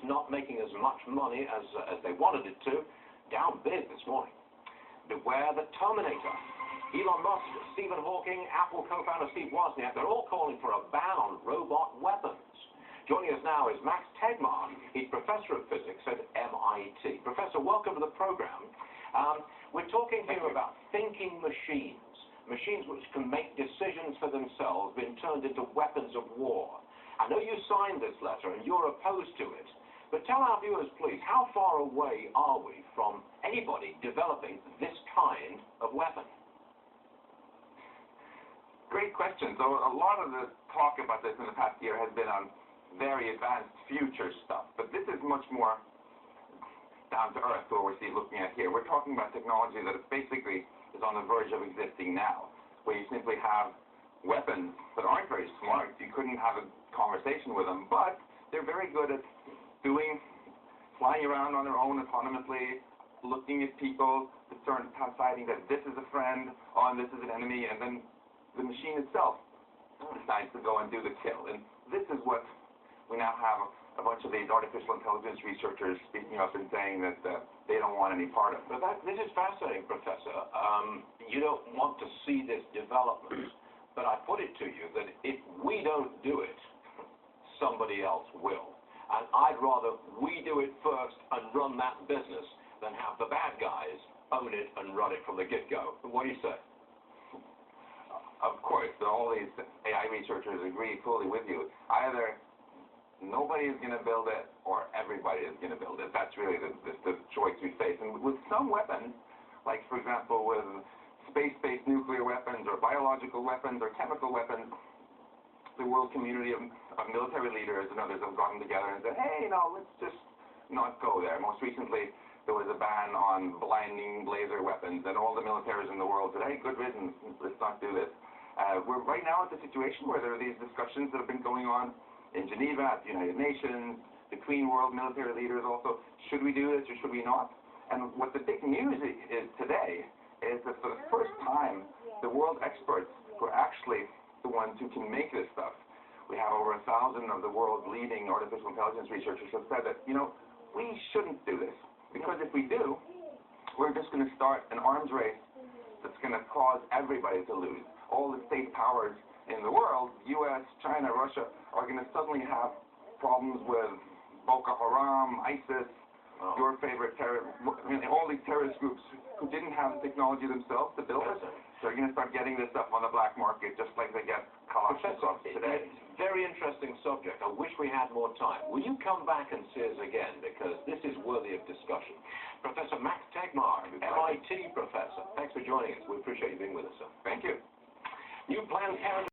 not making as much money as they wanted it to, down big this morning. Beware the Terminator. Elon Musk, Stephen Hawking, Apple co-founder Steve Wozniak, they're all calling for a ban on robot weapons. Joining us now is Max Tegmark. He's professor of physics at MIT. Professor, welcome to the program. We're talking here about thinking machines, machines which can make decisions for themselves being turned into weapons of war. I know you signed this letter and you're opposed to it, but tell our viewers, please, how far away are we from anybody developing this kind of weapon? Great question. So a lot of the talk about this in the past year has been on very advanced future stuff, but this is much more down to earth what we're looking at here. We're talking about technology that basically is on the verge of existing now, where you simply have weapons that aren't very smart. You couldn't have a conversation with them, but they're very good at flying around on their own autonomously, looking at people, deciding that this is a friend, and this is an enemy, and then the machine itself decides to go and do the kill. And this is what we now have a bunch of these artificial intelligence researchers speaking up and saying that they don't want any part of it. But this is fascinating, Professor. You don't want to see this development, but I put it to you that if we don't do it, somebody else will. And I'd rather we do it first and run that business than have the bad guys own it and run it from the get-go. What do you say? Of course, all these AI researchers agree fully with you. Either nobody is going to build it or everybody is going to build it. That's really the choice we face. And with some weapons, like, for example, with space-based nuclear weapons or biological weapons or chemical weapons, the world community of military leaders and others have gotten together and said, hey, no, let's just not go there. Most recently, there was a ban on blinding laser weapons, and all the militaries in the world said, hey, good riddance, let's not do this. We're right now at the situation where there are these discussions that have been going on in Geneva, at the United Nations, between world military leaders also. Should we do this or should we not? And what the big news is today is that for the first time, the world experts who are actually the ones who can make this stuff, we have over 1,000 of the world's leading artificial intelligence researchers have said that, we shouldn't do this. Because if we do, we're just going to start an arms race that's going to cause everybody to lose. All the state powers in the world, US, China, Russia, are going to suddenly have problems with Boko Haram, ISIS, your favorite all these terrorist groups who didn't have the technology themselves to build it. They're going to start getting this stuff on the black market just like they get Kalashnikovs today. Very interesting subject. I wish we had more time. Will you come back and see us again, because this is worthy of discussion. Professor Max Tegmark, MIT professor, thanks for joining us. We appreciate you being with us, sir. Thank you. New Planned Parenthood